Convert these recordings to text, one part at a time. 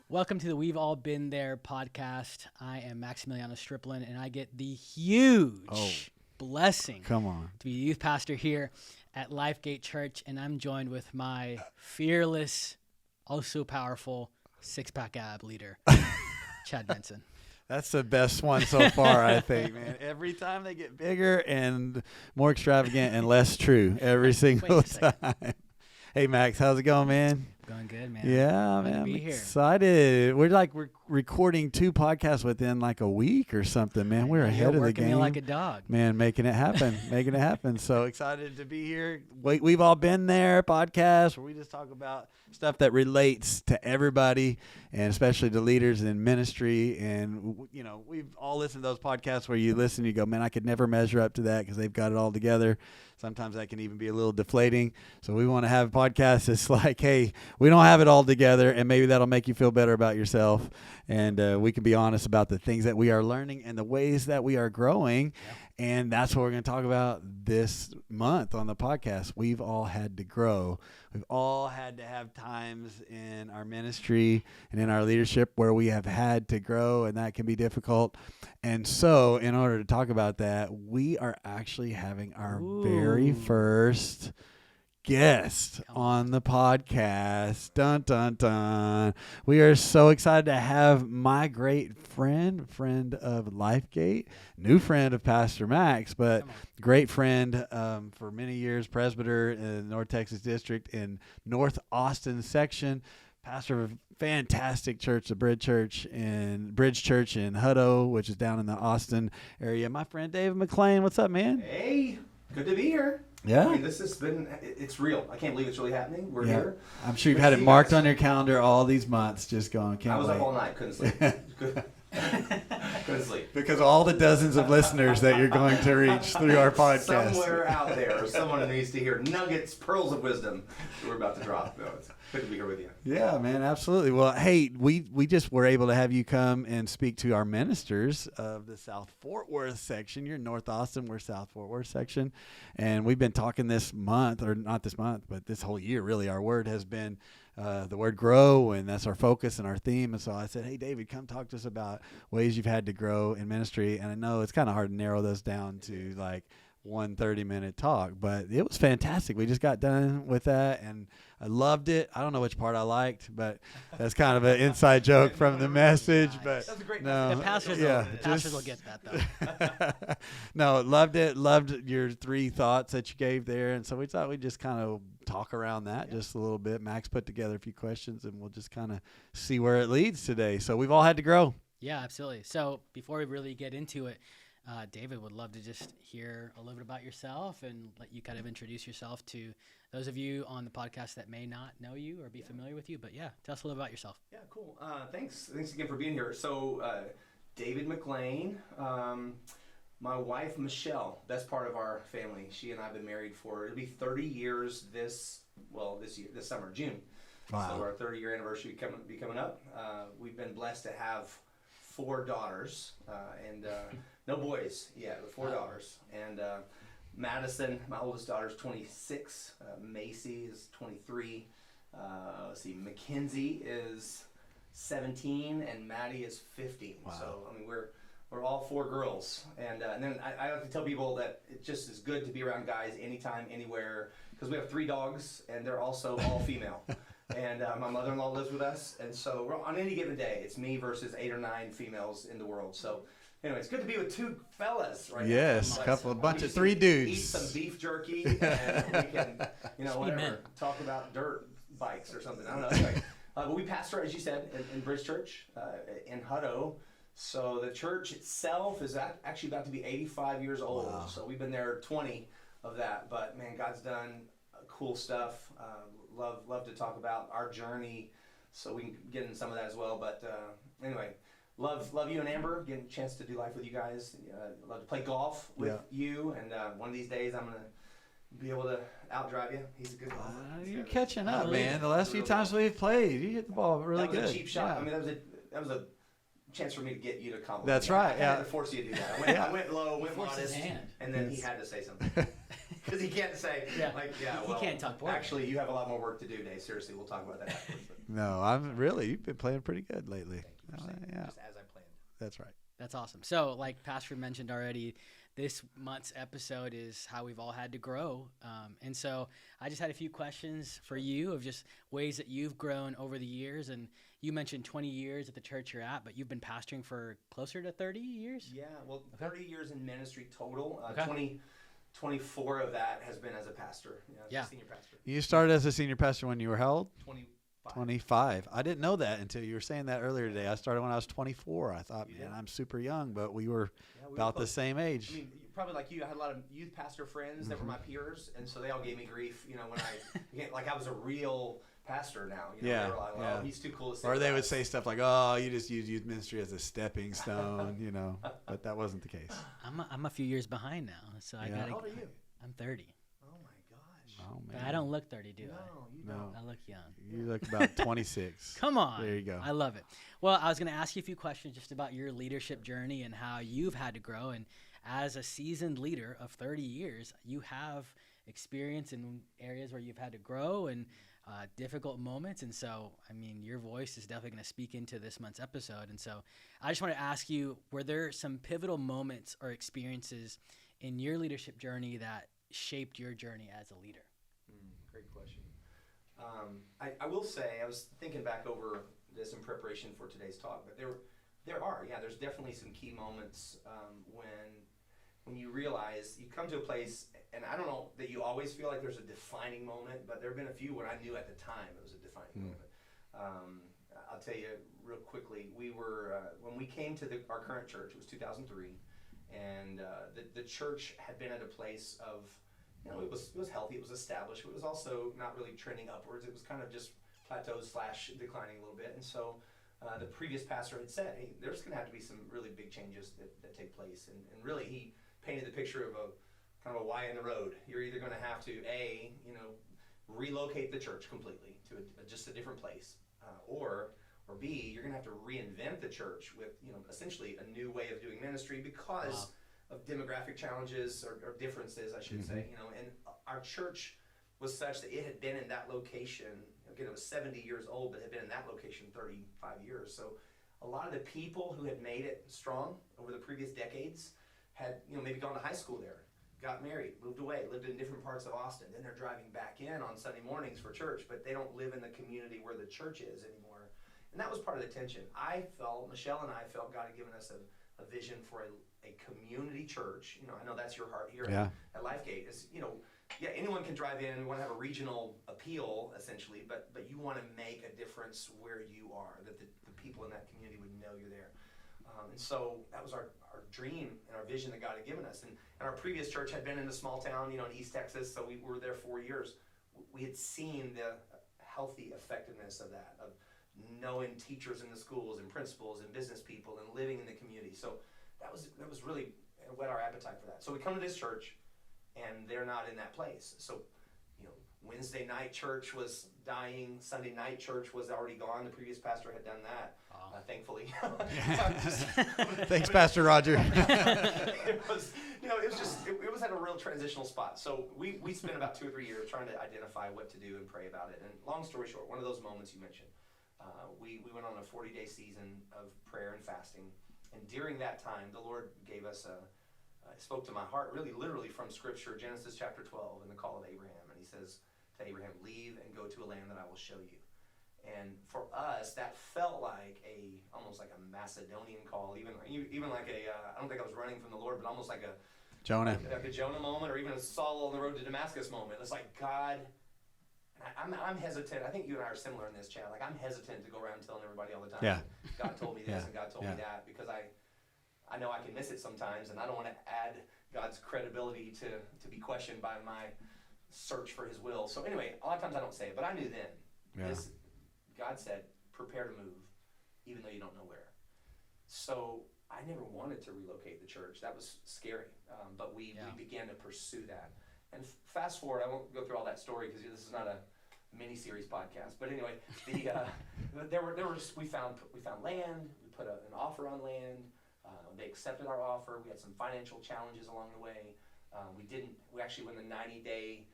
Welcome to the We've All Been There podcast. I am Maximiliano Striplin, and I get the huge blessing Come on. to be the youth pastor here at Lifegate Church, and I'm joined with my fearless, also powerful, six-pack ab leader, Chad Benson. That's the best one so far, I think, man. Every time they get bigger and more extravagant and less true every single time. Hey, Max, how's it going, man? Going good, man. Yeah, Glad man. to I'm be here. excited. We're recording 2 podcasts within like a week or something, man. We're ahead of the working game. me like a dog. Man, making it happen. So excited to be here. We've all been there podcast where we just talk about stuff that relates to everybody and especially to leaders in ministry. And, you know, we've all listened to those podcasts where you listen and you go, man, I could never measure up to that because they've got it all together. Sometimes that can even be a little deflating. So we want to have a podcast that's like, hey, we don't have it all together, and maybe that'll make you feel better about yourself. And we can be honest about the things that we are learning and the ways that we are growing. Yeah. And that's what we're going to talk about this month on the podcast. We've all had to grow. We've all had to have times in our ministry and in our leadership where we have had to grow, and that can be difficult. And so in order to talk about that, we are actually having our very first guest on the podcast. Dun, dun, dun. We are so excited to have my great friend of Lifegate, new friend of Pastor Max, but great friend for many years, presbyter in the North Texas District in North Austin section, pastor of a fantastic church, the Bridge Church in Hutto, which is down in the Austin area. My friend David McLean. What's up, man? Hey, good to be here. Yeah. I mean, this has been, it's real. I can't believe it's really happening. We're here. I'm sure you've had it marked on your calendar all these months, just going, can't I was wait. up all night, couldn't sleep. Couldn't sleep. Because of all the dozens of listeners that you're going to reach through our podcast. Somewhere out there, someone needs to hear nuggets, pearls of wisdom that we're about to drop. No, it's good to be here with you. Yeah, man, absolutely. Well, hey, we just were able to have you come and speak to our ministers of the South Fort Worth section. You're in North Austin, we're South Fort Worth section. And we've been talking this month, or not this month, but this whole year, really. Our word has been the word grow, and that's our focus and our theme. And so I said, hey, David, come talk to us about ways you've had to grow in ministry. And I know it's kind of hard to narrow those down to like 1 30-minute talk, but it was fantastic. We just got done with that, and I loved it. I don't know which part I liked, but that's kind of an inside joke from the message. But That's a great no, The pastors will get that, though. No, loved it. Loved your 3 thoughts that you gave there, and so we thought we'd just kind of talk around that just a little bit. Max put together a few questions, and we'll just kind of see where it leads today. So we've all had to grow. Yeah, absolutely. So before we really get into it, David would love to just hear a little bit about yourself and let you kind of introduce yourself to those of you on the podcast that may not know you or be familiar with you. But yeah, tell us a little about yourself. Yeah, cool. Thanks again for being here. So, David McLean, my wife Michelle, best part of our family. She and I have been married for, it'll be 30 years this summer, June. Wow. So our 30-year anniversary be coming up. We've been blessed to have 4 daughters and no boys yet, but 4 daughters. And Madison, my oldest daughter, is 26. Macy is 23. Let's see, Mackenzie is 17, and Maddie is 15. Wow. So I mean, we're all 4 girls. And then I like to tell people that it just is good to be around guys anytime, anywhere, because we have 3 dogs, and they're also all female. And my mother-in-law lives with us, and so we're, on any given day, it's me versus 8 or 9 females in the world. So anyway, it's good to be with 2 fellas right yes, now. a bunch of 3 dudes. Eat some beef jerky, and we can, whatever, talk about dirt bikes or something. I don't know. Anyway, but we pastor, as you said, in Bridge Church in Hutto. So the church itself is actually about to be 85 years old. Wow. So we've been there 20 of that. But man, God's done cool stuff. Love to talk about our journey, so we can get into some of that as well. But anyway, love you and Amber. Getting a chance to do life with you guys. Love to play golf with you, and one of these days I'm gonna be able to outdrive you. He's a good golfer. You're catching up, man. The last few times we've played, you hit the ball really good. That was a cheap shot. Yeah. I mean, that was a chance for me to get you to compliment That's me. right. I had to force you to do that. I went low, went Force his modest, hand. and then he had to say something. because he can't say, Yeah. well, He can't talk board. actually, you have a lot more work to do, Dave. Seriously, we'll talk about that afterwards. But No, you've been playing pretty good lately. thank you for saying Yeah, just as I planned. that's right. That's awesome. So, like Pastor mentioned already, this month's episode is how we've all had to grow. And so I just had a few questions for you of just ways that you've grown over the years. And you mentioned 20 years at the church you're at, but you've been pastoring for closer to 30 years? Yeah, well, 30 years in ministry total. Okay. 24 of that has been as a pastor, Yeah. as a senior pastor. You started as a senior pastor when you were how old? 25. 25. I didn't know that until you were saying that earlier today. I started when I was 24. I thought, You man, did? I'm super young, but we were Yeah, we were about the close. same age. I mean, probably like you, I had a lot of youth pastor friends that were my peers, and so they all gave me grief, when I was a real pastor now. Yeah, They were like, yeah. he's too cool to say. Or they that. would say stuff like, "Oh, you just use youth ministry as a stepping stone," But that wasn't the case. I'm a few years behind now. So I Yeah. got How old are you? I'm 30. Oh my gosh. Oh But man, I don't look 30, do No, you No. don't. I? I look young. You look about 26. Come on. There you go. I love it. Well, I was going to ask you a few questions just about your leadership journey and how you've had to grow. And as a seasoned leader of 30 years, you have experience in areas where you've had to grow and difficult moments. And so, I mean, your voice is definitely going to speak into this month's episode. And so I just want to ask you, were there some pivotal moments or experiences in your leadership journey that shaped your journey as a leader? Great question. I will say, I was thinking back over this in preparation for today's talk, but there's definitely some key moments when you realize you come to a place, and I don't know that you always feel like there's a defining moment, but there have been a few when I knew at the time it was a defining moment. I'll tell you real quickly, we were, when we came to our current church, it was 2003, and the church had been at a place of, it was healthy, it was established, but it was also not really trending upwards. It was kind of just plateaus / declining a little bit. And so the previous pastor had said, hey, there's going to have to be some really big changes that take place. And really he painted the picture of a kind of a Y in the road. You're either going to have to, relocate the church completely to just a different place, or B, you're going to have to reinvent the church with, essentially a new way of doing ministry because of demographic challenges or differences, I should say, and our church was such that it had been in that location, again, it was 70 years old, but had been in that location 35 years. So a lot of the people who had made it strong over the previous decades had, maybe gone to high school there, got married, moved away, lived in different parts of Austin. Then they're driving back in on Sunday mornings for church, but they don't live in the community where the church is anymore. And that was part of the tension. Michelle and I felt God had given us a vision for a community church. I know that's your heart here at LifeGate. Is anyone can drive in. We want to have a regional appeal essentially, but you want to make a difference where you are, that the people in that community would know you're there. And so that was our dream and our vision that God had given us. And our previous church had been in a small town, in East Texas, so we were there 4 years. We had seen the healthy effectiveness of that, of knowing teachers in the schools and principals and business people and living in the community. So that was really whet our appetite for that. So we come to this church, and they're not in that place. So, Wednesday night church was dying. Sunday night church was already gone. The previous pastor had done that, thankfully. Thanks, Pastor Roger. It was at a real transitional spot. So we spent about 2 or 3 years trying to identify what to do and pray about it. And long story short, one of those moments you mentioned, we went on a 40-day season of prayer and fasting. And during that time, the Lord gave us spoke to my heart, really literally from Scripture, Genesis chapter 12, and the call of Abraham. And he says to Abraham, leave and go to a land that I will show you. And for us, that felt like almost like a Macedonian call, even like I don't think I was running from the Lord, but almost like a Jonah. like a Jonah moment, or even a Saul on the road to Damascus moment. It's like God. I'm hesitant. I think you and I are similar in this, Chad. Like I'm hesitant to go around telling everybody all the time. Yeah. God told me this Yeah. and God told me that, because I know I can miss it sometimes, and I don't want to add God's credibility to be questioned by my search for His will. So anyway, a lot of times I don't say it, but I knew then. Yeah. God said, prepare to move, even though you don't know where. So I never wanted to relocate the church. That was scary, but we began to pursue that. And fast forward, I won't go through all that story because this is not a mini-series podcast. But anyway, we found land. We put an offer on land. They accepted our offer. We had some financial challenges along the way. We actually, when the 90-day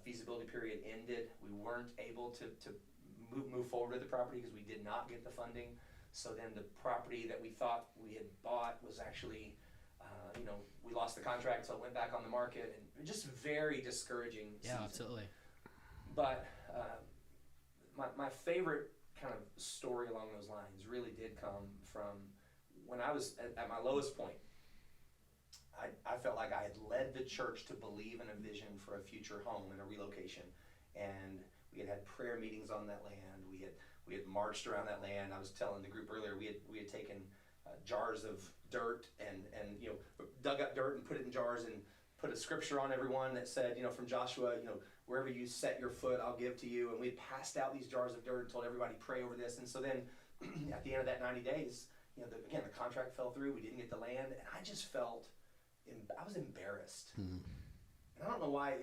feasibility period ended, we weren't able to move forward with the property because we did not get the funding. So then the property that we thought we had bought was actually, we lost the contract, so it went back on the market, and just very discouraging season. Yeah, absolutely. But my favorite kind of story along those lines really did come from when I was at my lowest point. I felt like I had led the church to believe in a vision for a future home and a relocation, and we had prayer meetings on that land. We had marched around that land. I was telling the group earlier, we had taken jars of dirt and dug up dirt and put it in jars and put a scripture on everyone that said, from Joshua, wherever you set your foot, I'll give to you. And we had passed out these jars of dirt and told everybody pray over this. And so then at the end of that 90 days, the contract fell through. We didn't get the land, and I just felt I was embarrassed. And I don't know why.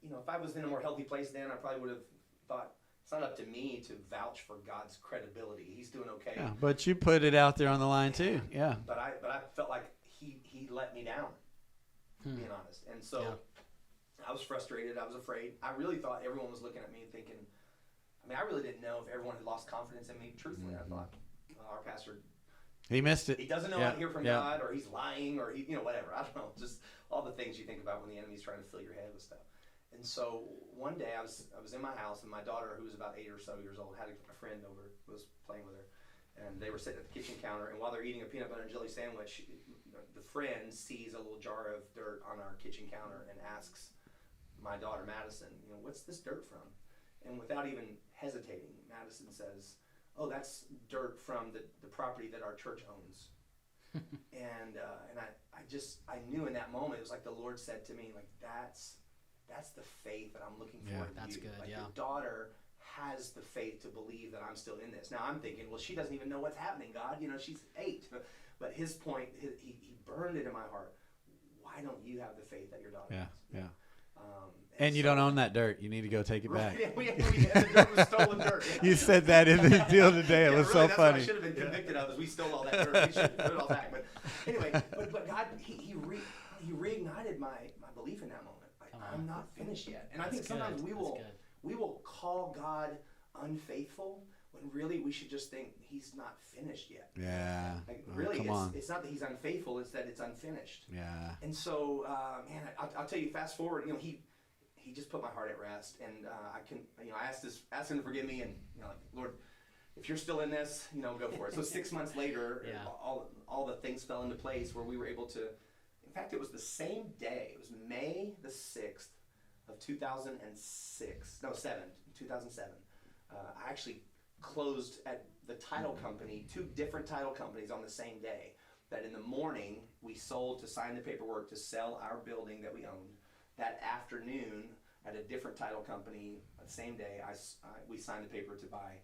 If I was in a more healthy place then, I probably would have thought, it's not up to me to vouch for God's credibility. He's doing okay. Yeah, but you put it out there on the line too. Yeah. But I felt like he let me down, being honest. And so I was frustrated. I was afraid. I really thought everyone was looking at me and thinking, I really didn't know if everyone had lost confidence in me. Truthfully, I thought, our pastor, he missed it. he doesn't know how to hear from God, or he's lying, or whatever. I don't know. Just all the things you think about when the enemy's trying to fill your head with stuff. And so one day I was in my house, and my daughter, who was about 8 or so years old, had a friend over, was playing with her, and they were sitting at the kitchen counter, and while they're eating a peanut butter and jelly sandwich, the friend sees a little jar of dirt on our kitchen counter and asks my daughter Madison, what's this dirt from? And without even hesitating, Madison says, oh, that's dirt from the property that our church owns. and I knew in that moment, it was like the Lord said to me, like, that's the faith that I'm looking for in that's you. good, like, yeah. your daughter has the faith to believe that I'm still in this. Now I'm thinking, well, she doesn't even know what's happening, God. She's 8. But his point, he burned it in my heart. Why don't you have the faith that your daughter has? Yeah. And you don't own that dirt. You need to go take it back. Yeah, the dirt was stolen dirt. Yeah. You said that in the deal today. It was really, so that's funny. What I should have been convicted of is we stole all that dirt. We should put it all back. But anyway, but God, he reignited my belief in that moment. Like, I'm not finished yet. And I think sometimes we will call God unfaithful when really we should just think he's not finished yet. Yeah. Like, really, it's not that he's unfaithful; it's that it's unfinished. Yeah. And so, I'll tell you. Fast forward, he just put my heart at rest, and I asked him to forgive me, and Lord, if you're still in this, go for it. So 6 months later, all the things fell into place where we were able to. In fact, it was the same day. It was May the 6th of 2007. I actually closed at the title company, 2 different title companies on the same day. That in the morning we sold to sign the paperwork to sell our building that we owned. That afternoon, at a different title company, the same day, we signed the paper to buy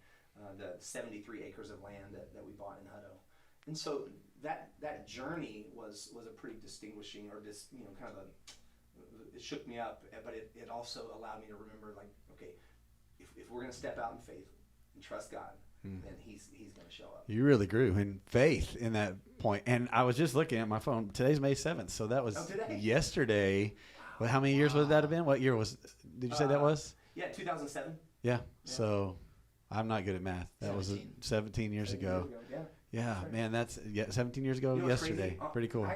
the 73 acres of land that we bought in Hutto. And so that journey was a pretty distinguishing, or just kind of it shook me up, but it also allowed me to remember, like, okay, if we're going to step out in faith and trust God, then he's going to show up. You really grew in faith in that point. And I was just looking at my phone. Today's May 7th, so that was yesterday. Well, how many years would that have been? What year did you say that was? Yeah, 2007. Yeah. So I'm not good at math. That 17. Was 17 years ago. Yeah, right. Man, that's 17 years ago yesterday. Pretty cool. I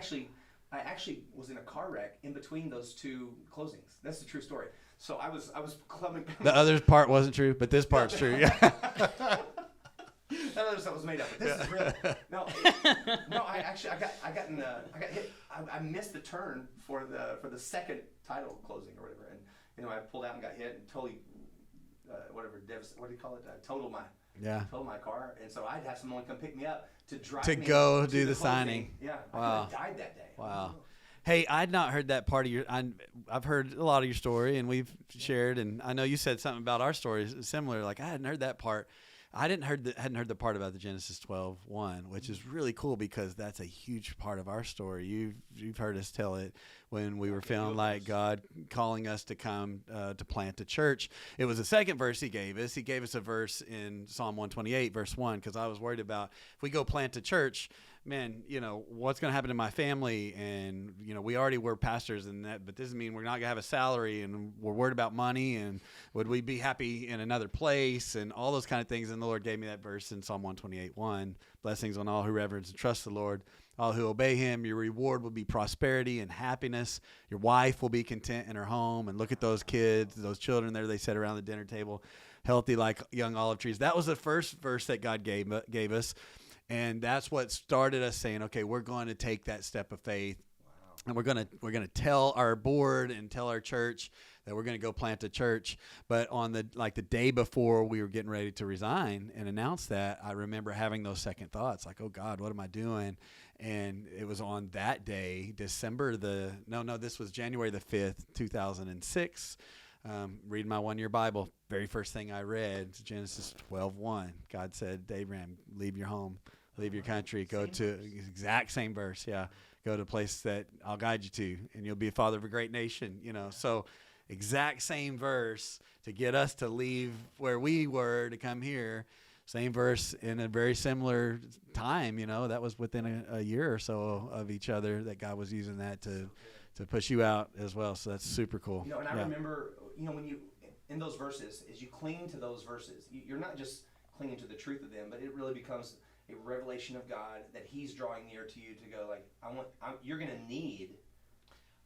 actually was in a car wreck in between those 2 closings. That's the true story. So I was clubbing. The other part wasn't true, but this part's true. Yeah. That other stuff was made up, but this is real. No. I got hit. I missed the turn for the second title closing or whatever, and I pulled out and got hit and totally what do you call it? Totaled my car, and so I'd have someone come pick me up to drive me go to do the closing. signing. Yeah, Wow. I could have died that day. Wow. Hey, I'd not heard that part of your. I've heard a lot of your story, and we've shared, and I know you said something about our story similar. Like, I hadn't heard that part. I hadn't heard the part about the Genesis 12:1, which is really cool because that's a huge part of our story. You've heard us tell it when we were feeling like God calling us to come to plant a church. It was the second verse he gave us. He gave us a verse in Psalm 128, verse 1, because I was worried about if we go plant a church, man, what's going to happen to my family? And, we already were pastors and that, but this doesn't mean we're not going to have a salary, and we're worried about money, and would we be happy in another place, and all those kind of things. And the Lord gave me that verse in Psalm 128:1, blessings on all who reverence and trust the Lord, all who obey him. Your reward will be prosperity and happiness. Your wife will be content in her home. And look at those kids, those children there, they sit around the dinner table, healthy like young olive trees. That was the first verse that God gave us. And that's what started us saying, okay, we're going to take that step of faith. And we're gonna tell our board and tell our church that we're gonna go plant a church. But on the day before we were getting ready to resign and announce that, I remember having those second thoughts, like, oh God, what am I doing? And it was on that day, this was January the 5th, 2006. Reading my 1-year Bible, very first thing I read, Genesis 12:1. God said, Abraham, leave your home, leave your country, go to exact same verse, yeah. Go to a place that I'll guide you to, and you'll be a father of a great nation. So exact same verse to get us to leave where we were to come here. Same verse in a very similar time. That was within a year or so of each other that God was using that to push you out as well. So that's super cool. And I remember, when you in those verses, as you cling to those verses, you're not just clinging to the truth of them, but it really becomes a revelation of God that he's drawing near to you to go like, you're going to need.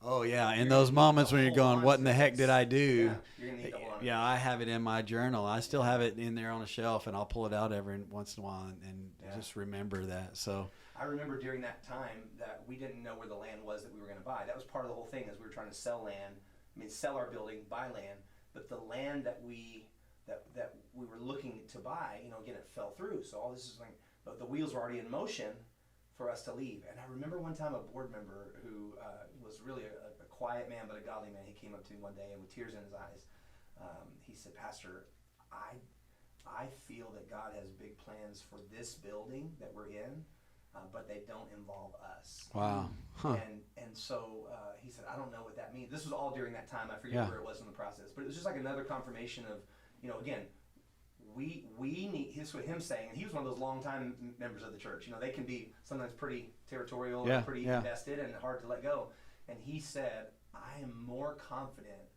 Oh yeah. In those moments when you're going, what in the heck did I do? Yeah, you're going to need to hold on. Yeah. I have it in my journal. I still have it in there on a shelf, and I'll pull it out every once in a while and just remember that. So I remember during that time that we didn't know where the land was that we were going to buy. That was part of the whole thing, as we were trying to sell land. Sell our building, buy land, but the land that we were looking to buy, again, it fell through. So all this is like, but the wheels were already in motion for us to leave. And I remember one time a board member who was really a quiet man, but a godly man. He came up to me one day and with tears in his eyes, he said, Pastor, I feel that God has big plans for this building that we're in, but they don't involve us. Wow. Huh. And so he said, I don't know what that means. This was all during that time. I forget where it was in the process, but it was just like another confirmation of, again, we need, this is what him saying, and he was one of those longtime members of the church. They can be sometimes pretty territorial and pretty invested and hard to let go. And he said, I am more confident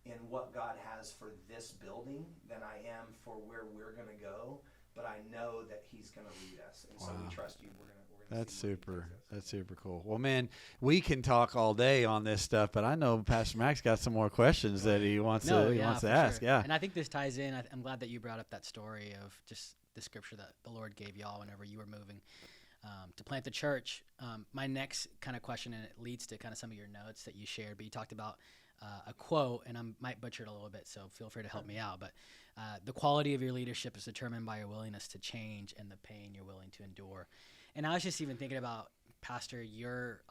in what God has for this building than I am for where we're going to go, but I know that he's going to lead us. And so we trust you. We're going to That's super. That's super cool. Well, man, we can talk all day on this stuff, but I know Pastor Max got some more questions that he wants to ask. Sure. Yeah. And I think this ties in. I'm glad that you brought up that story of just the scripture that the Lord gave y'all whenever you were moving to plant the church. My next kind of question, and it leads to kind of some of your notes that you shared, but you talked about a quote, and I might butcher it a little bit, so feel free to help me out. But the quality of your leadership is determined by your willingness to change and the pain you're willing to endure. And I was just even thinking about, Pastor, your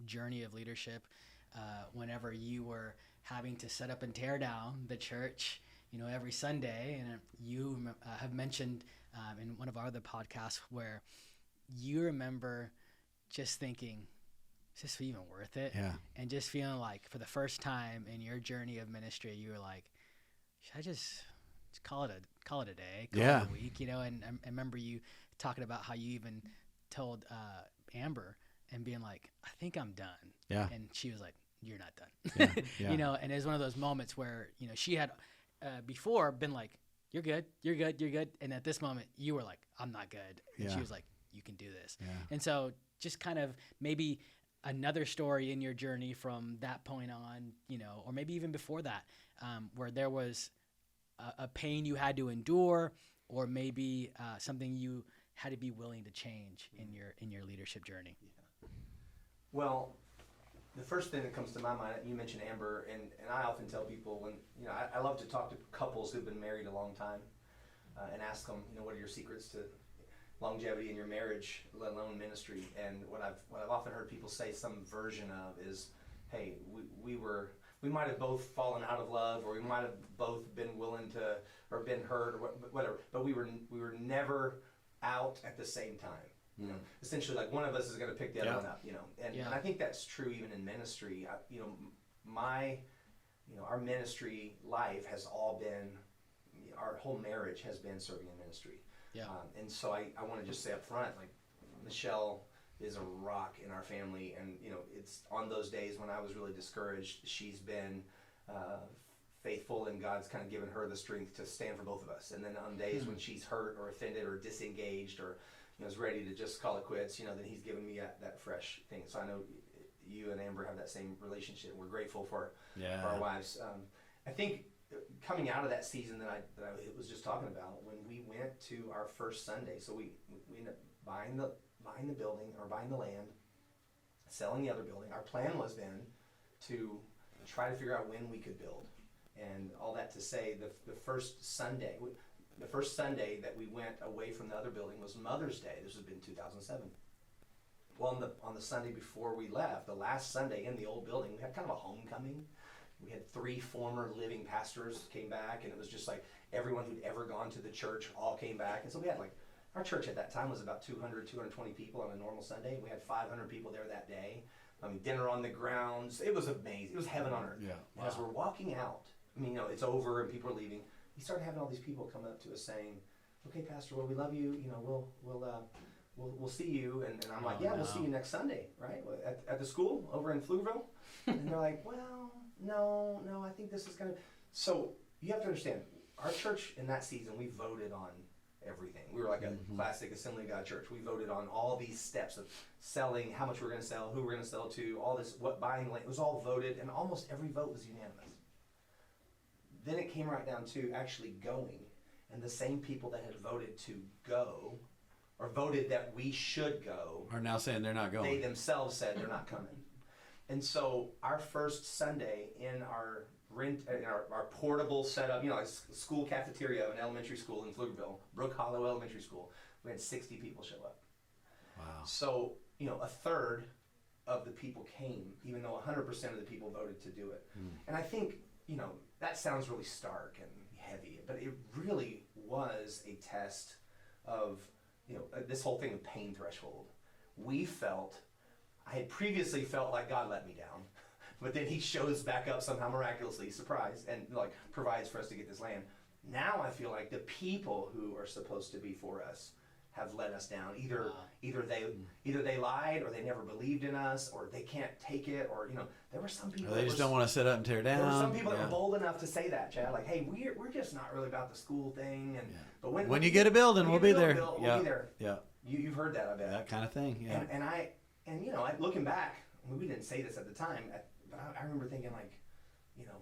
journey of leadership whenever you were having to set up and tear down the church, every Sunday. And you have mentioned in one of our other podcasts where you remember just thinking, is this even worth it? Yeah. And just feeling like for the first time in your journey of ministry, you were like, should I just call it a day, call it a week, And I remember you talking about how you even told Amber and being like, I think I'm done. Yeah. And she was like, you're not done. Yeah. And it was one of those moments where, she had before been like, you're good. And at this moment you were like, I'm not good. And she was like, you can do this. Yeah. And so just kind of maybe another story in your journey from that point on, or maybe even before that, where there was a pain you had to endure, or maybe something you had to be willing to change in your leadership journey. Yeah. Well, the first thing that comes to my mind, you mentioned Amber, and I often tell people when, I love to talk to couples who've been married a long time and ask them, what are your secrets to longevity in your marriage, let alone ministry? And what I've often heard people say some version of is, hey, we might have both fallen out of love, or we might have both been willing to, or been hurt, or whatever, but we were never out at the same time. Essentially, like one of us is going to pick the other one up. And I think that's true even in ministry. Our ministry life has all been, our whole marriage has been serving in ministry. Yeah. And so I want to just say up front, like Michelle is a rock in our family, and it's on those days when I was really discouraged, she's been faithful, and God's kind of given her the strength to stand for both of us. And then on days when she's hurt or offended or disengaged or is ready to just call it quits, then He's given me that fresh thing. So I know you and Amber have that same relationship. We're grateful for our wives. I think coming out of that season that I was just talking about, when we went to our first Sunday, so we ended up buying the building, or buying the land, selling the other building. Our plan was then to try to figure out when we could build. And all that to say, the first Sunday that we went away from the other building was Mother's Day. This would have been 2007. Well, on the Sunday before we left, the last Sunday in the old building, we had kind of a homecoming. We had 3 former living pastors came back, and it was just like everyone who'd ever gone to the church all came back. And so we had our church at that time was about 220 people on a normal Sunday. We had 500 people there that day. Dinner on the grounds. It was amazing. It was heaven on earth. Yeah. Wow. As we're walking out, it's over and people are leaving. We started having all these people come up to us saying, "Okay, Pastor, well, we love you. We'll see you." And I'm like, "Yeah, we'll see you next Sunday, right? At the school over in Pflugerville." And they're like, "Well, no, I think this is gonna." So you have to understand, our church in that season, we voted on everything. We were like a classic Assembly of God church. We voted on all these steps of selling, how much we were going to sell, who we were going to sell to, all this, buying land. It was all voted, and almost every vote was unanimous. Then it came right down to actually going, and the same people that had voted to go, or voted that we should go, are now saying they're not going. They themselves said they're not coming. And so our first Sunday in our portable setup, a school cafeteria of an elementary school in Pflugerville, Brook Hollow Elementary School, we had 60 people show up. Wow. So, a third of the people came, even though 100% of the people voted to do it. And I think, that sounds really stark and heavy, but it really was a test of, this whole thing of pain threshold. I had previously felt like God let me down. But then He shows back up somehow miraculously, surprised, and provides for us to get this land. Now I feel like the people who are supposed to be for us have let us down. Either they lied, or they never believed in us, or they can't take it, or there were some people. Or they just don't want to sit up and tear down. There were some people that were bold enough to say that, Chad. Like, hey, we're just not really about the school thing, but when you get a building, we'll be there. We'll be there. Yeah. You've heard that, I bet. That kind of thing. Yeah. And looking back, we didn't say this at the time. But I remember thinking,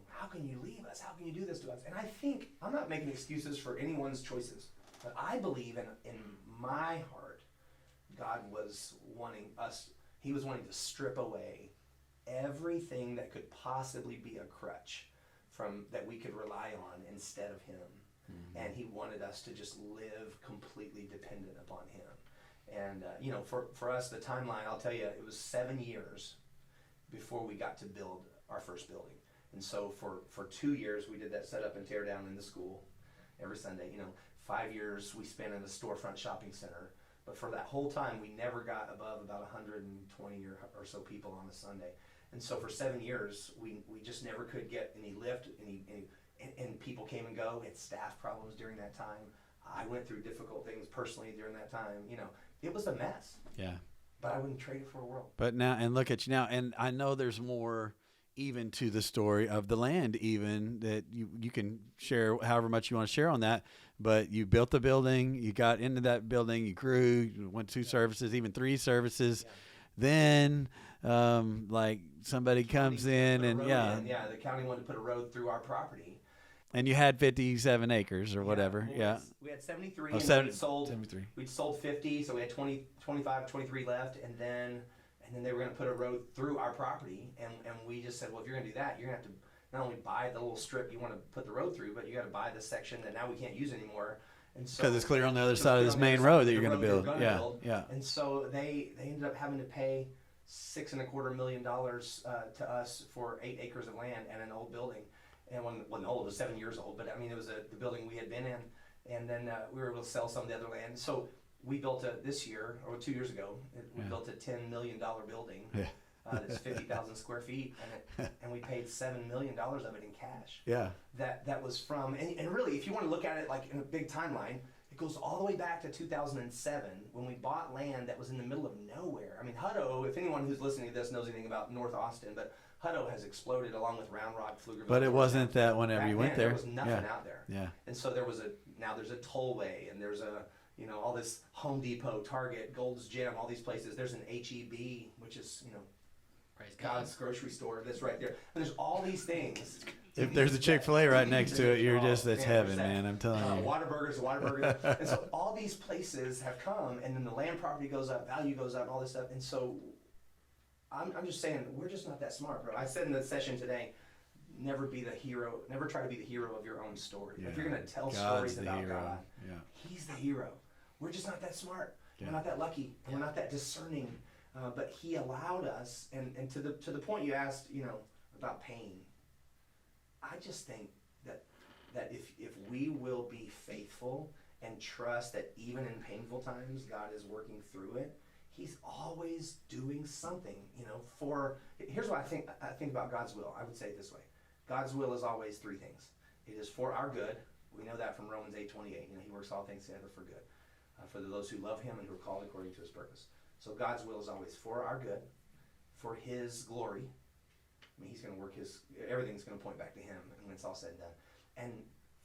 how can you leave us? How can you do this to us? And I think, I'm not making excuses for anyone's choices, but I believe in my heart, God was wanting us, He was wanting to strip away everything that could possibly be a crutch that we could rely on instead of Him. Mm-hmm. And He wanted us to just live completely dependent upon Him. And, for us, the timeline, I'll tell you, it was 7 years before we got to build our first building. And so for 2 years, we did that setup and tear down in the school every Sunday. 5 years we spent in a storefront shopping center. But for that whole time, we never got above about 120 or so people on a Sunday. And so for 7 years, we just never could get any lift, and people came and go. We had staff problems during that time. I went through difficult things personally during that time. It was a mess. Yeah. But I wouldn't trade it for a world. But now, and look at you now, and I know there's more even to the story of the land, even that you can share however much you want to share on that. But you built the building, you got into that building, you grew, you went 2 services, even 3 services. Yeah. Then, somebody comes in and the county wanted to put a road through our property. And you had 57 acres or whatever. We had 73. Oh, and we'd sold 50, so we had 25, 23 left, and then they were going to put a road through our property, and we just said, well, if you're going to do that, you're going to have to not only buy the little strip you want to put the road through, but you got to buy the section that now we can't use anymore. And so, because it's clear on the other side of this main road that you're going to build. Yeah. And so they ended up having to pay $6.25 million to us for 8 acres of land and an old building. And when old, it was 7 years old, but it was the building we had been in. And then we were able to sell some of the other land. So we built this year, or 2 years ago, we built a $10 million building that's 50,000 square feet, and we paid $7 million of it in cash. Yeah. That was from, and really, if you want to look at it like in a big timeline, it goes all the way back to 2007 when we bought land that was in the middle of nowhere. I mean, Hutto, if anyone who's listening to this knows anything about North Austin, but Hutto has exploded along with Round Rock, Pflugerville. But it wasn't that whenever Back you went then, there. There was nothing Yeah. out there. Yeah. And so now there's a tollway, and there's a, all this Home Depot, Target, Gold's Gym, all these places. There's an HEB, which is, Praise God. God's grocery store that's right there. And there's all these things. If there's a Chick-fil-A right next to it, you're just, that's man, heaven, percent. man. I'm telling you. Whataburgers. And so all these places have come, and then the land property goes up, value goes up, all this stuff. And so I'm just saying, we're just not that smart, bro. I said in the session today, never be the hero, never try to be the hero of your own story. Yeah. If you're going to tell God's stories the about hero. God, Yeah. He's the hero. We're just not that smart. Yeah. We're not that lucky. And we're not that discerning. But He allowed us, and to the point you asked, about pain. I just think that if we will be faithful and trust that even in painful times, God is working through it. He's always doing something, here's what I think about God's will. I would say it this way. God's will is always three things. It is for our good. We know that from Romans 8:28. He works all things together for good. For those who love Him and who are called according to His purpose. So God's will is always for our good, for His glory. He's going to work everything's going to point back to Him when it's all said and done. And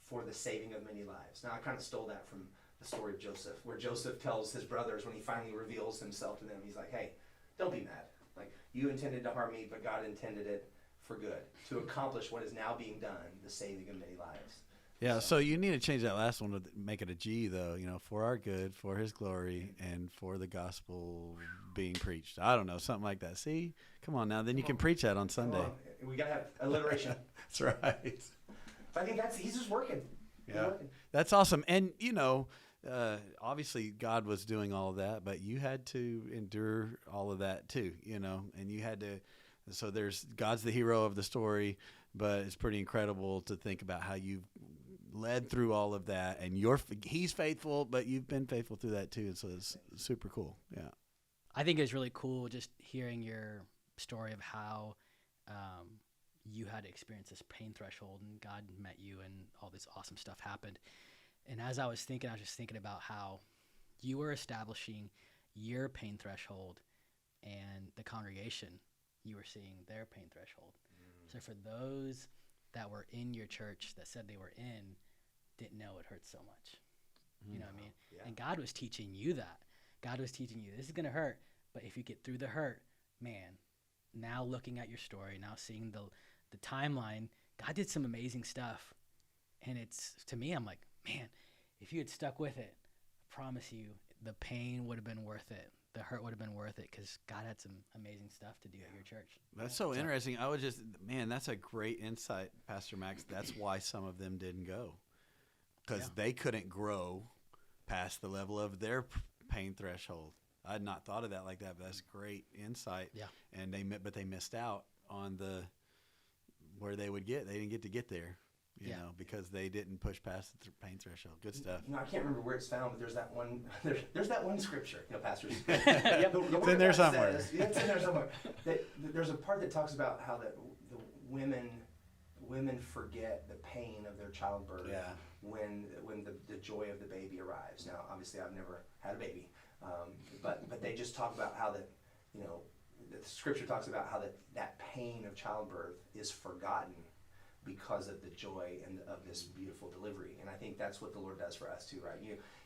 for the saving of many lives. Now, I kind of stole that from the story of Joseph, where Joseph tells his brothers when he finally reveals himself to them, he's like, hey, don't be mad. Like, you intended to harm me, but God intended it for good, to accomplish what is now being done, the saving of many lives. Yeah, so you need to change that last one to make it a G, though, for our good, for His glory, and for the gospel being preached. I don't know, something like that. See? Come on now, then you can preach that on Sunday. We got to have alliteration. That's right. But I think He's just working. He's Yeah, working. that's awesome. And, obviously God was doing all of that, but you had to endure all of that too, and you had to, so God's the hero of the story, but it's pretty incredible to think about how you've led through all of that, and He's faithful, but you've been faithful through that too. And so it's super cool. Yeah. I think it's really cool just hearing your story of how you had to experience this pain threshold and God met you and all this awesome stuff happened. And as I was just thinking about how you were establishing your pain threshold and the congregation, you were seeing their pain threshold. So for those that were in your church that said they were didn't know it hurt so much. You know what I mean? Yeah. And God was teaching you that. God was teaching you, this is going to hurt, but if you get through the hurt, man, now looking at your story, now seeing the timeline, God did some amazing stuff. And to me, I'm like, man, if you had stuck with it, I promise you the pain would have been worth it. The hurt would have been worth it because God had some amazing stuff to do at your church. That's so interesting. That's a great insight, Pastor Max. That's why some of them didn't go, because they couldn't grow past the level of their pain threshold. I had not thought of that like that, but that's great insight. Yeah. And they missed out on where they would get. They didn't get to get there, because they didn't push past the pain threshold. Good stuff. I can't remember where it's found, but there's that one. There's that one scripture, pastors. It's in there somewhere. It's in there somewhere. There's a part that talks about how the women forget the pain of their childbirth when the joy of the baby arrives. Now, obviously, I've never had a baby, but they just talk about how the scripture talks about how that pain of childbirth is forgotten because of the joy of this beautiful delivery. And I think that's what the Lord does for us too, right?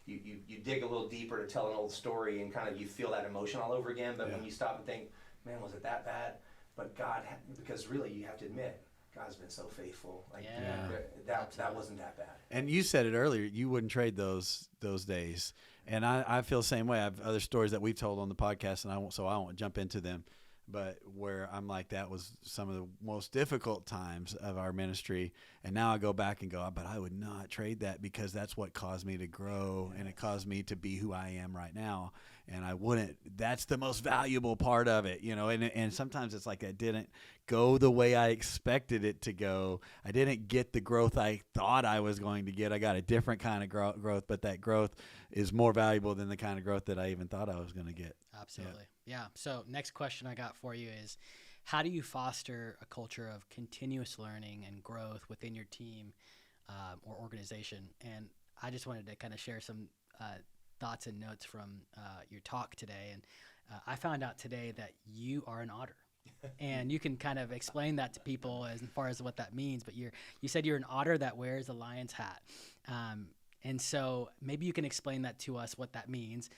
You dig a little deeper to tell an old story and kind of you feel that emotion all over again, but when you stop and think, man, was it that bad? But God, because really you have to admit, God's been so faithful. That wasn't that bad. And you said it earlier, you wouldn't trade those days. And I feel the same way. I have other stories that we've told on the podcast, and I won't jump into them. But where I'm like, that was some of the most difficult times of our ministry. And now I go back and go, but I would not trade that, because that's what caused me to grow, and it caused me to be who I am right now. And I wouldn't, that's the most valuable part of it, and sometimes it's like I didn't go the way I expected it to go. I didn't get the growth I thought I was going to get. I got a different kind of growth, but that growth is more valuable than the kind of growth that I even thought I was going to get. Absolutely. Yeah. So next question I got for you is, how do you foster a culture of continuous learning and growth within your team or organization? And I just wanted to kind of share some thoughts and notes from your talk today. And I found out today that you are an otter. And you can kind of explain that to people as far as what that means. But you said you're an otter that wears a lion's hat. And so maybe you can explain that to us, what that means.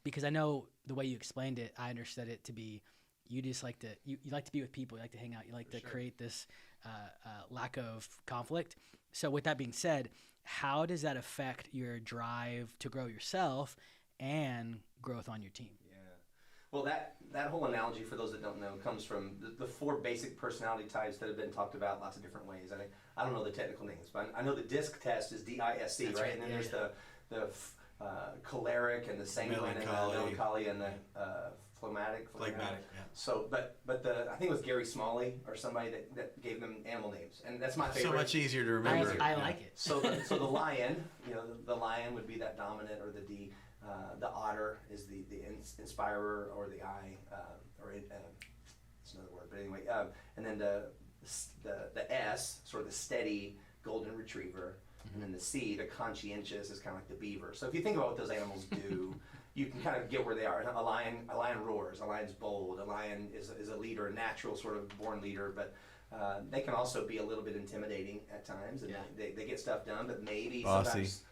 Because I know the way you explained it, I understood it to be you just like to you like to be with people, you like to hang out, you like to create this lack of conflict. So with that being said, how does that affect your drive to grow yourself and growth on your team? Yeah. Well, that whole analogy, for those that don't know, comes from the 4 basic personality types that have been talked about lots of different ways. I don't know the technical names, but I know the DISC test is DISC, right? And then there's the choleric and the sanguine and the melancholy and the phlegmatic. Yeah. So, but I think it was Gary Smalley or somebody that gave them animal names, and that's my favorite. So much easier to remember. I like it. So the lion, the lion would be that dominant or the D. The otter is the inspirer or the I, it's another word, but anyway. And then the S, sort of the steady golden retriever, and then the C, the conscientious, is kind of like the beaver. So if you think about what those animals do, you can kind of get where they are. A lion roars. A lion's bold. A lion is a leader, a natural sort of born leader, but they can also be a little bit intimidating at times, and they get stuff done, but maybe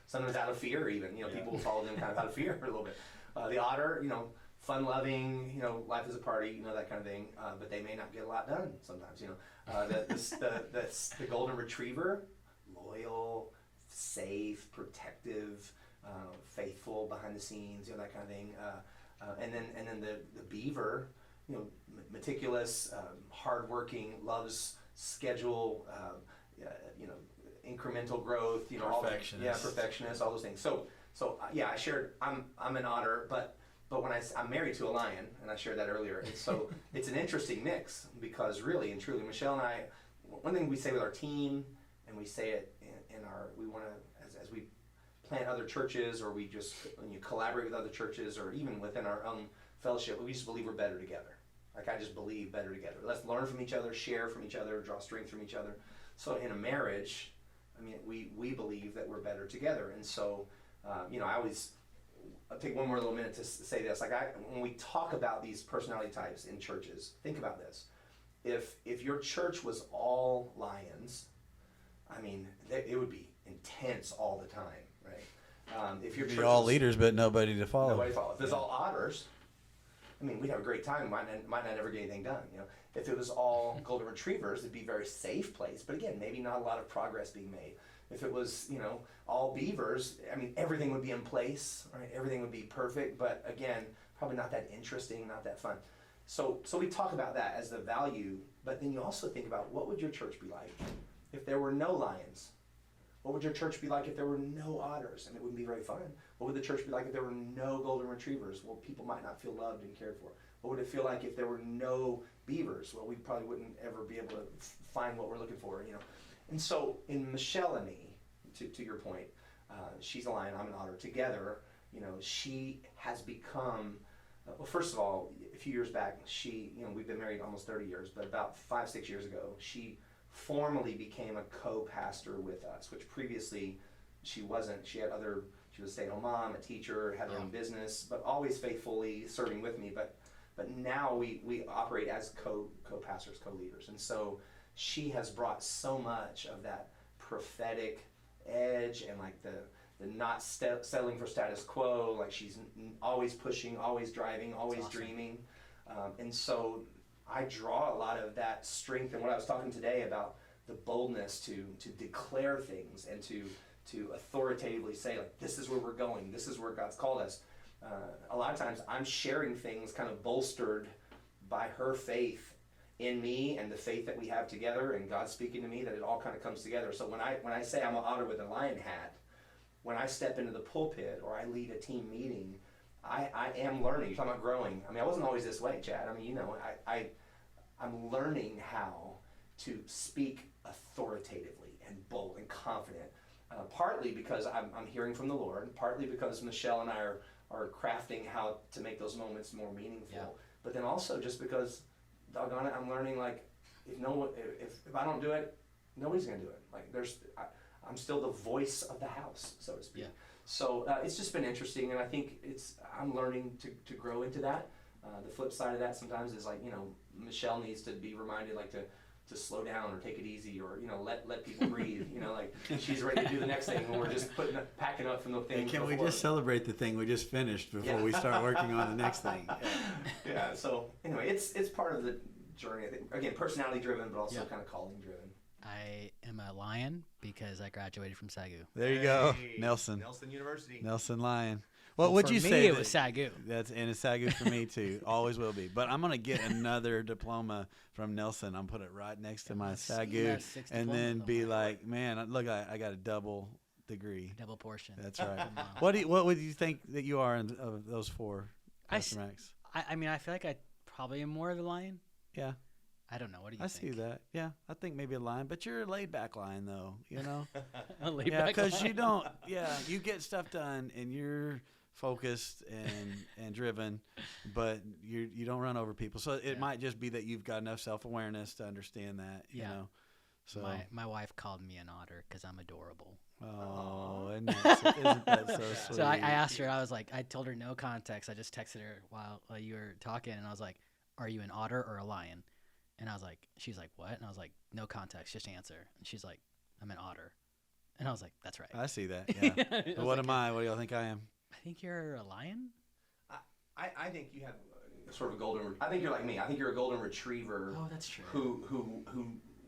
sometimes out of fear even. People will follow them kind of out of fear a little bit. The otter, fun-loving, life is a party, that kind of thing, but they may not get a lot done sometimes, The golden retriever, loyal, safe, protective, faithful behind the scenes, that kind of thing. And then the beaver, meticulous, hardworking, loves schedule, incremental growth, perfectionist. Perfectionist, all those things. So I shared I'm an otter, but when I'm married to a lion, and I shared that earlier. And so it's an interesting mix, because really and truly, Michelle and I, one thing we say with our team, and we say it we want to, as we plant other churches, or we just collaborate with other churches, or even within our own fellowship, we just believe we're better together. Like, I just believe better together. Let's learn from each other, share from each other, draw strength from each other. So in a marriage, we believe that we're better together. And so, I'll take one more little minute to say this. When we talk about these personality types in churches, think about this. If your church was all lions, it would be intense all the time, right? If your church all was leaders, but nobody to follow. Nobody follows. If it was all otters, we'd have a great time. Might not ever get anything done. If it was all golden retrievers, it'd be a very safe place. But again, maybe not a lot of progress being made. If it was, all beavers, everything would be in place, right? Everything would be perfect. But again, probably not that interesting, not that fun. So we talk about that as the value. But then you also think about, what would your church be like if there were no lions? What would your church be like if there were no otters? It wouldn't be very fun. What would the church be like if there were no golden retrievers? Well, people might not feel loved and cared for. What would it feel like if there were no beavers? Well, we probably wouldn't ever be able to find what we're looking for, And so in Michelle and me, to your point, she's a lion, I'm an otter. Together, she has become, well, first of all, a few years back, we've been married almost 30 years, but about 5-6 years ago, she formally became a co-pastor with us, which previously she wasn't. She was a stay-at-home mom, a teacher, had her own business, but always faithfully serving with me. But now we operate as co-pastors, co-leaders. And so she has brought so much of that prophetic edge and the not settling for status quo. She's always pushing, always driving, always dreaming. And so I draw a lot of that strength, and what I was talking today about the boldness to declare things and to authoritatively say, this is where we're going, this is where God's called us. A lot of times I'm sharing things kind of bolstered by her faith in me and the faith that we have together, and God speaking to me, that it all kind of comes together. So when I say I'm an otter with a lion hat, when I step into the pulpit or I lead a team meeting, I am learning. You're talking about growing. I wasn't always this way, Chad. I'm learning how to speak authoritatively and bold and confident. Partly because I'm hearing from the Lord, partly because Michelle and I are crafting how to make those moments more meaningful. Yeah. But then also just because, doggone it, I'm learning if I don't do it, nobody's gonna do it. I'm still the voice of the house, so to speak. Yeah. So it's just been interesting, and I think I'm learning to grow into that. The flip side of that sometimes is like, Michelle needs to be reminded like to slow down or take it easy, or let people breathe. Like she's ready to do the next thing when we're just packing up from the thing. Hey, can we before. just celebrate the thing we just finished before we start working on the next thing? Yeah. So anyway, it's part of the journey. I think again, personality driven, but also Yeah. kind of calling driven. I am a Lion because I graduated from SAGU. There you go, Hey, Nelson. Nelson University. Nelson Lion. What would for you me, say? it was SAGU. And it's SAGU for me too. Always will be. But I'm gonna get another diploma from Nelson. I'm put it right next to my SAGU, That's 6 and diplomas. then Oh be my like, man, look, I got a double degree. Double portion. That's right. Wow. What would you think that you are of those four, I Pastor s- Max? I mean, I feel like I probably am more of a Lion. Yeah, I don't know. What do you I think? see that. Yeah, I think maybe a lion, but you're a laid back lion though. A laid Yeah, back because Lion. you don't. Yeah, you get stuff done, and you're focused and driven, but you don't run over people. So it Yeah. might just be that you've got enough self awareness to understand that. You Yeah. know. So My wife called me an otter because I'm adorable. oh, isn't that so sweet? So I asked her. I was like, I told her no context. I just texted her while you were talking, and I was like, "Are you an otter or a lion?" And I was like, she's like, "What?" And I was like, "No context, just answer." And she's like, "I'm an otter." And I was like, "That's right." I see that. Yeah. I was What like, am I? What do y'all think I am? I think you're a lion. I think you have sort of a golden. I think you're like me. I think you're a golden retriever Oh, that's true.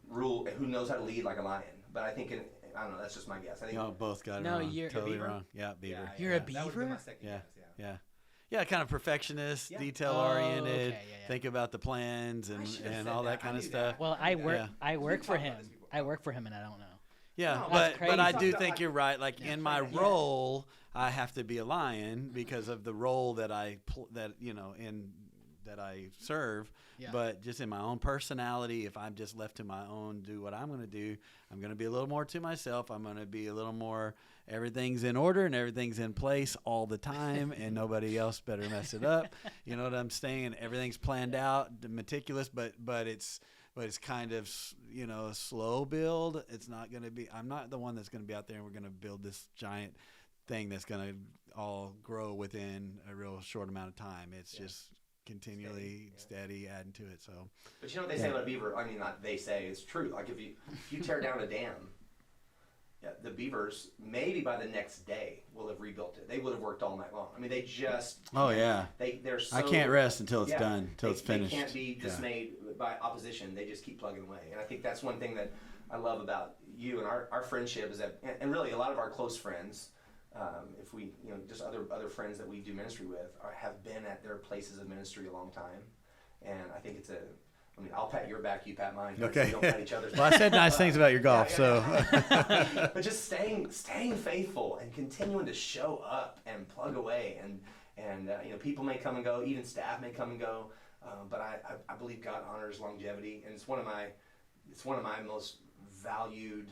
who knows how to lead like a lion. But I think I don't know. That's just my guess. I think Y'all both got it No, wrong. you're- Totally beaver? wrong. Yeah, beaver. You're a That would've been beaver? my second Yeah. guess, Yeah. Yeah, kind of perfectionist, Yeah. detail Oh, oriented. okay, yeah. Think about the plans I and should've said all that. that kind I of knew stuff. that. Well, I work. Yeah. I work for talked about him. this before. I work for him, and I don't know. Yeah, No, that's but I crazy. do Talked think about, you're right. Like in my Yeah. role, I have to be a lion because of the role that I serve. Yeah. But just in my own personality, if I'm just left to my own, do what I'm going to do, I'm going to be a little more to myself. I'm going to be a little more. Everything's in order and everything's in place all the time, and nobody else better mess it up. You know what I'm saying? Everything's planned out, meticulous, but it's kind of, a slow build. It's not going to be, I'm not the one that's going to be out there and we're going to build this giant thing that's going to all grow within a real short amount of time. It's just continually steady adding to it. So, But you know what they say about a beaver? I mean, not they say, it's true. Like if you tear down a dam, the beavers maybe by the next day will have rebuilt it. They would have worked all night long. I mean, they just oh yeah, they're so, I can't rest until it's yeah, done, until it's finished. They can't be Yeah. dismayed by opposition. They just keep plugging away. And I think that's one thing that I love about you and our friendship is that, and really a lot of our close friends, if we, just other friends that we do ministry with have been at their places of ministry a long time. And I think I'll pat your back, you pat mine. Okay. We don't pat each other's Well, I said nice things about your golf, yeah. But just staying faithful and continuing to show up and plug away, and people may come and go, even staff may come and go, but I believe God honors longevity, and it's one of my most valued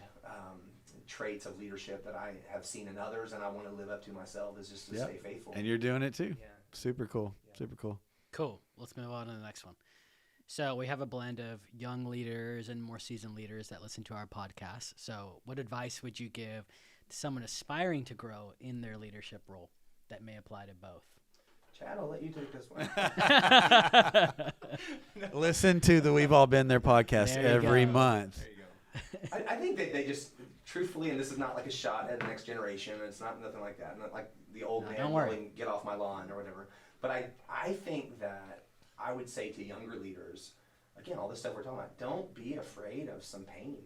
traits of leadership that I have seen in others, and I want to live up to myself, is just to Yep. stay faithful. and you're doing it too. Yeah. Super cool. Yeah. Super cool. Cool. Let's move on to the next one. So we have a blend of young leaders and more seasoned leaders that listen to our podcast. So what advice would you give to someone aspiring to grow in their leadership role that may apply to both? Chad, I'll let you take this one. Listen to the We've All Been There podcast There you every go. month. There you go. I think that they just, truthfully, and this is not like a shot at the next generation, it's not nothing like that, not like the old No, man don't worry. yelling, get off my lawn or whatever. But I think that I would say to younger leaders, again, all this stuff we're talking about, don't be afraid of some pain.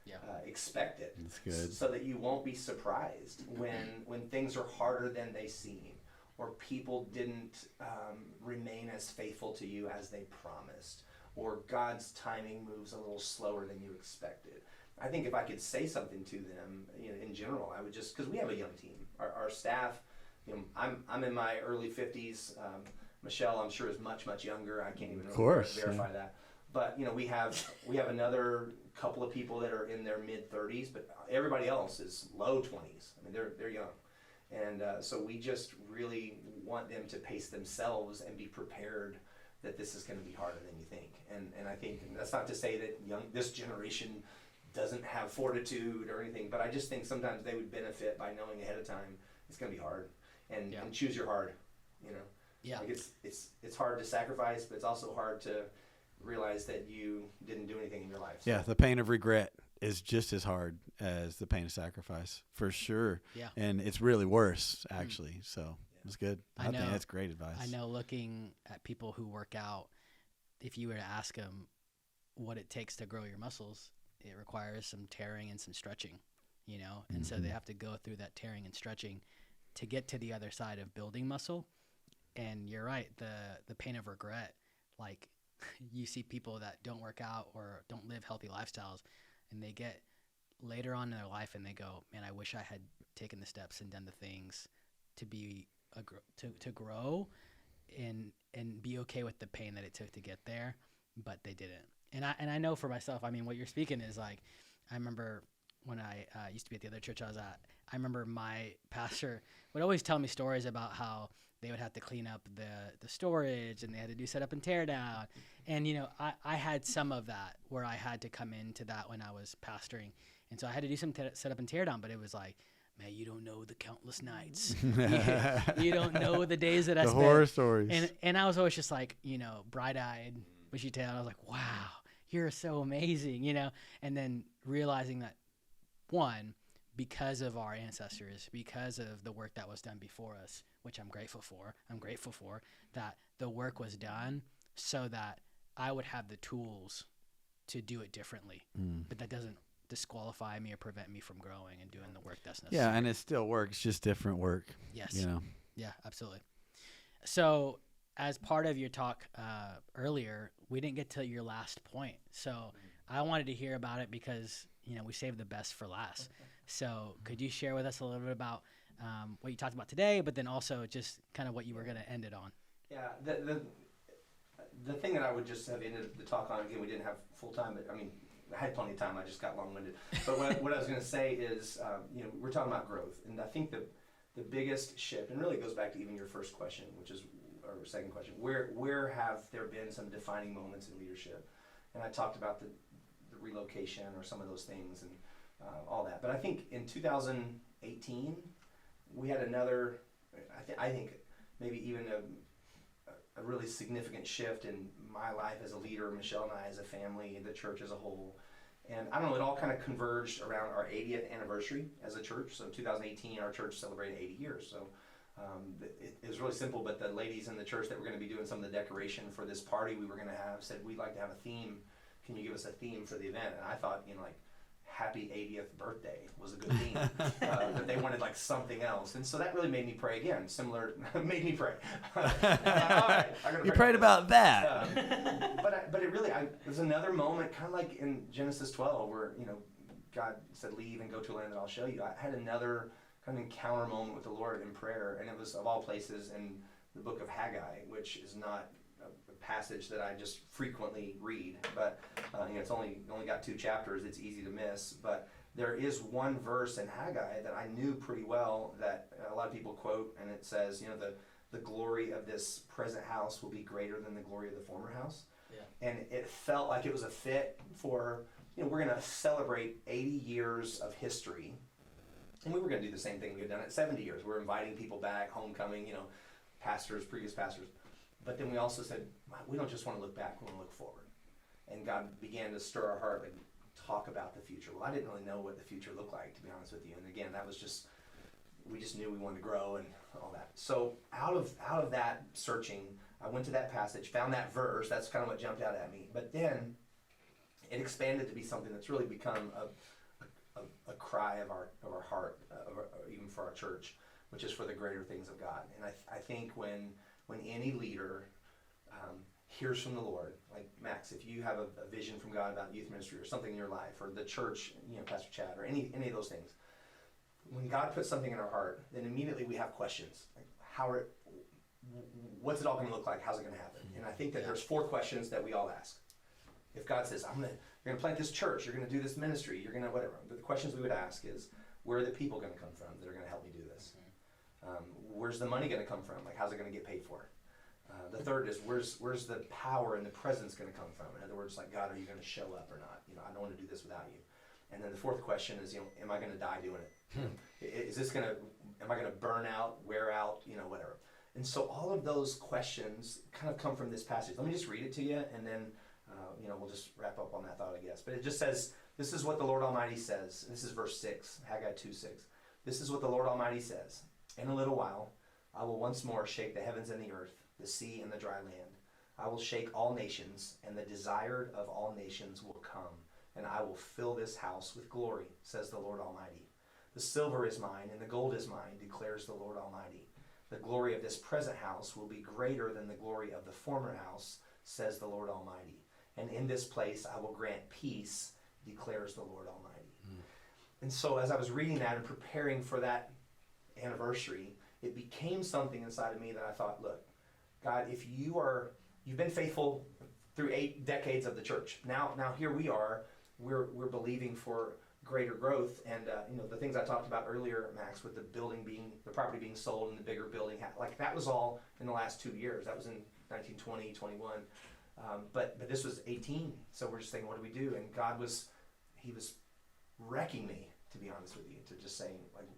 Yeah. Expect it. That's good. So that you won't be surprised when things are harder than they seem, or people didn't remain as faithful to you as they promised, or God's timing moves a little slower than you expected. I think if I could say something to them, in general, I would just, because we have a young team. Our staff, I'm in my early 50s. Michelle, I'm sure, is much, much younger. I can't even really course, verify that. But we have another couple of people that are in their mid 30s, but everybody else is low 20s. I mean, they're young, and so we just really want them to pace themselves and be prepared that this is going to be harder than you think. And I think, and that's not to say that this generation doesn't have fortitude or anything, but I just think sometimes they would benefit by knowing ahead of time it's going to be hard, and choose your hard, you know. Yeah. Like it's hard to sacrifice, but it's also hard to realize that you didn't do anything in your life. So. Yeah, the pain of regret is just as hard as the pain of sacrifice, for sure. Yeah. And it's really worse, actually. So it's good. I think that's great advice. I know, looking at people who work out, if you were to ask them what it takes to grow your muscles, it requires some tearing and some stretching, you know? And so they have to go through that tearing and stretching to get to the other side of building muscle. And you're right, the pain of regret, like you see people that don't work out or don't live healthy lifestyles, and they get later on in their life and they go, man, I wish I had taken the steps and done the things to be to grow and be okay with the pain that it took to get there, but they didn't. And I know for myself, I mean, what you're speaking is like, I remember when I used to be at the other church I was at, I remember my pastor would always tell me stories about how they would have to clean up the storage, and they had to do set up and tear down. And, you know, I had some of that where I had to come into that when I was pastoring. And so I had to do some set up and tear down, but it was like, man, you don't know the countless nights. You don't know the days that I spent. The horror stories. And I was always just like, you know, bright-eyed, bushy-tailed. I was like, wow, you're so amazing, you know. And then realizing that, one, because of our ancestors, because of the work that was done before us, which I'm grateful for that the work was done so that I would have the tools to do it differently. But that doesn't disqualify me or prevent me from growing and doing the work that's necessary. Yeah, and it still works, just different work. Yes. You know. Yeah, absolutely. So as part of your talk earlier, we didn't get to your last point. So I wanted to hear about it because, you know, we saved the best for last. So could you share with us a little bit about what you talked about today, but then also just kind of what you were going to end it on? Yeah, the thing that I would just have ended the talk on, again, we didn't have full time, but I mean, I had plenty of time, I just got long-winded. But what I was going to say is, you know, we're talking about growth, and I think the biggest shift, and really it goes back to even your first question, which is, or second question, where have there been some defining moments in leadership? And I talked about the relocation or some of those things and all that. But I think in 2018, we had another, I think maybe even a really significant shift in my life as a leader, Michelle and I as a family, the church as a whole. And I don't know, it all kind of converged around our 80th anniversary as a church. So 2018, our church celebrated 80 years. So it was really simple, but the ladies in the church that were going to be doing some of the decoration for this party we were going to have said, we'd like to have a theme. Can you give us a theme for the event? And I thought, you know, like, happy 80th birthday was a good theme, but they wanted like something else. And so that really made me pray again, made me pray. All right, you prayed about that. But it really, it was another moment, kind of like in Genesis 12, where, you know, God said, leave and go to a land that I'll show you. I had another kind of encounter moment with the Lord in prayer, and it was, of all places, in the book of Haggai, which is not a passage that I just frequently read, but you know, it's only got 2 chapters. It's easy to miss, but there is one verse in Haggai that I knew pretty well that a lot of people quote, and it says, you know, the glory of this present house will be greater than the glory of the former house. Yeah. And it felt like it was a fit for, you know, we're going to celebrate 80 years of history, and we were going to do the same thing we had done at 70 years. We're inviting people back, homecoming, you know, pastors, previous pastors. But then we also said, we don't just want to look back, we want to look forward. And God began to stir our heart and talk about the future. Well, I didn't really know what the future looked like, to be honest with you. And again, that was just, we just knew we wanted to grow and all that. So out of that searching, I went to that passage, found that verse. That's kind of what jumped out at me. But then it expanded to be something that's really become a cry of our heart, even for our church, which is for the greater things of God. And I think when any leader hears from the Lord, like Max, if you have a vision from God about youth ministry or something in your life, or the church, you know, Pastor Chad, or any of those things, when God puts something in our heart, then immediately we have questions. Like, what's it all going to look like? How's it going to happen? And I think that there's 4 questions that we all ask. If God says, you're going to plant this church, you're going to do this ministry, you're going to whatever. But the questions we would ask is, where are the people going to come from that are going to help me do this? Where's the money going to come from? Like, how's it going to get paid for? The third is, where's the power and the presence going to come from? In other words, like, God, are you going to show up or not? You know, I don't want to do this without you. And then the fourth question is, am I going to die doing it? Am I going to burn out, wear out, whatever. And so all of those questions kind of come from this passage. Let me just read it to you, and then we'll just wrap up on that thought, I guess. But it just says, this is what the Lord Almighty says. This is verse 6, Haggai 2:6. This is what the Lord Almighty says. In a little while, I will once more shake the heavens and the earth, the sea and the dry land. I will shake all nations, and the desired of all nations will come, and I will fill this house with glory, says the Lord Almighty. The silver is mine, and the gold is mine, declares the Lord Almighty. The glory of this present house will be greater than the glory of the former house, says the Lord Almighty. And in this place I will grant peace, declares the Lord Almighty. And so as I was reading that and preparing for that anniversary, it became something inside of me that I thought, look, God, if you've been faithful through 8 decades of the church. Now here we are, we're believing for greater growth, and the things I talked about earlier, Max, with the property being sold and the bigger building, like that was all in the last 2 years. That was in 1920, 21. But this was 18, so we're just thinking, what do we do? And God was wrecking me, to be honest with you, to just saying, like,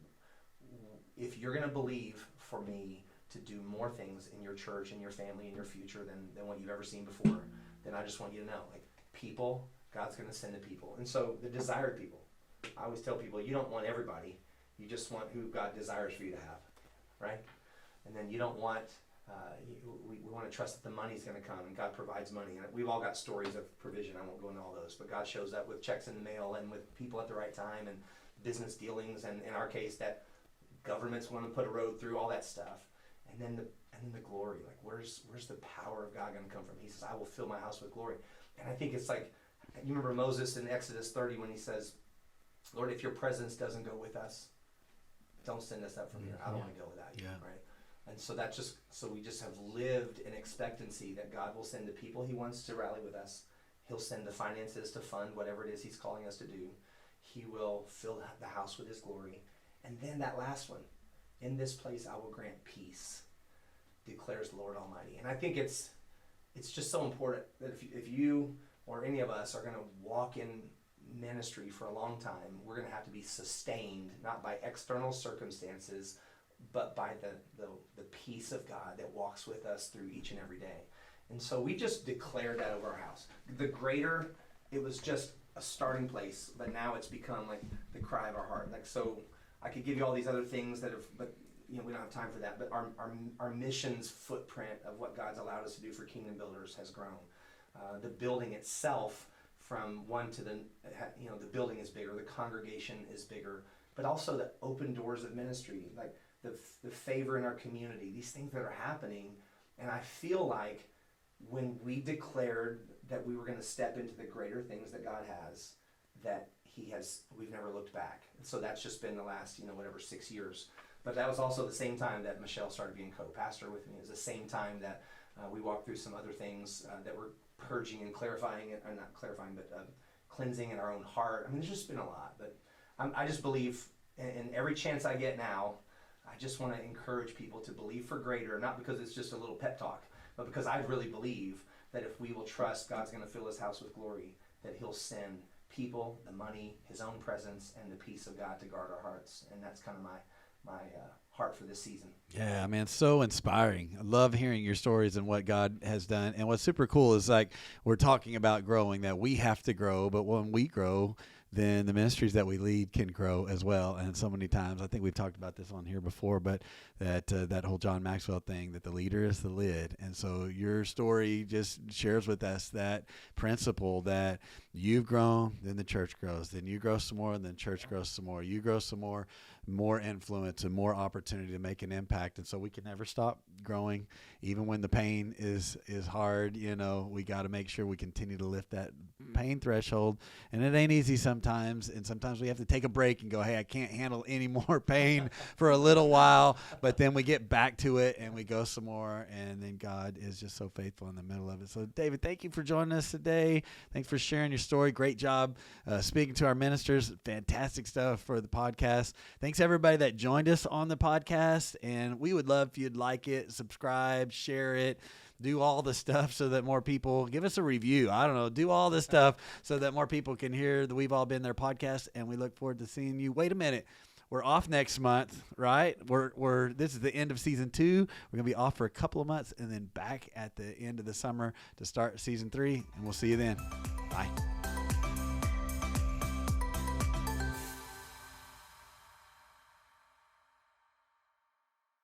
if you're going to believe for me to do more things in your church, in your family, in your future than what you've ever seen before, then I just want you to know, like, people, God's going to send the people. And so the desired people, I always tell people, you don't want everybody, you just want who God desires for you to have, right? And then you don't want, we want to trust that the money's going to come, and God provides money. And we've all got stories of provision. I won't go into all those, but God shows up with checks in the mail and with people at the right time and business dealings, and in our case, that governments want to put a road through, all that stuff. And then the glory, like where's the power of God going to come from? He says, I will fill my house with glory. And I think it's like, you remember Moses in Exodus 30 when he says, Lord, if your presence doesn't go with us, don't send us up from here. I don't want to go without you, right? And so we just have lived in expectancy that God will send the people he wants to rally with us. He'll send the finances to fund whatever it is he's calling us to do. He will fill the house with his glory. And then that last one, in this place I will grant peace, declares the Lord Almighty. And I think it's just so important that if you or any of us are going to walk in ministry for a long time, we're going to have to be sustained, not by external circumstances, but by the peace of God that walks with us through each and every day. And so we just declared that over our house. The greater, it was just a starting place, but now it's become like the cry of our heart. Like, so I could give you all these other things but we don't have time for that. But our missions footprint of what God's allowed us to do for Kingdom Builders has grown. The building itself, from one to the building is bigger, the congregation is bigger, but also the open doors of ministry, like the favor in our community, these things that are happening. And I feel like when we declared that we were going to step into the greater things that God has, we've never looked back. And so that's just been the last, 6 years. But that was also the same time that Michelle started being co-pastor with me. It was the same time that we walked through some other things that were purging and clarifying, or not clarifying, but cleansing in our own heart. I mean, there's just been a lot. But I just believe, in every chance I get now, I just want to encourage people to believe for greater, not because it's just a little pep talk, but because I really believe that if we will trust God's going to fill his house with glory, that he'll send people, the money, his own presence, and the peace of God to guard our hearts. And that's kind of my heart for this season. Yeah, man, so inspiring. I love hearing your stories and what God has done. And what's super cool is, like, we're talking about growing, that we have to grow, but when we grow, then the ministries that we lead can grow as well. And so many times, I think we've talked about this on here before, but that whole John Maxwell thing, that the leader is the lid. And so your story just shares with us that principle that you've grown, then the church grows, then you grow some more, and then church grows some more. You grow some more influence and more opportunity to make an impact. And so we can never stop growing, even when the pain is hard. We got to make sure we continue to lift that pain threshold. And it ain't easy sometimes. And sometimes we have to take a break and go, hey, I can't handle any more pain for a little while. But then we get back to it and we go some more. And then God is just so faithful in the middle of it. So David, thank you for joining us today. Thanks for sharing your story. Great job speaking to our ministers. Fantastic stuff for the podcast. Thanks everybody that joined us on the podcast. And we would love if you'd like it, subscribe, share it. do all the stuff so that more people give us a review. I don't know. Do all this stuff so that more people can hear the We've All Been There podcast. And we look forward to seeing you. Wait a minute. We're off next month, right? This is the end of season 2. We're gonna be off for a couple of months and then back at the end of the summer to start season 3. And we'll see you then. Bye.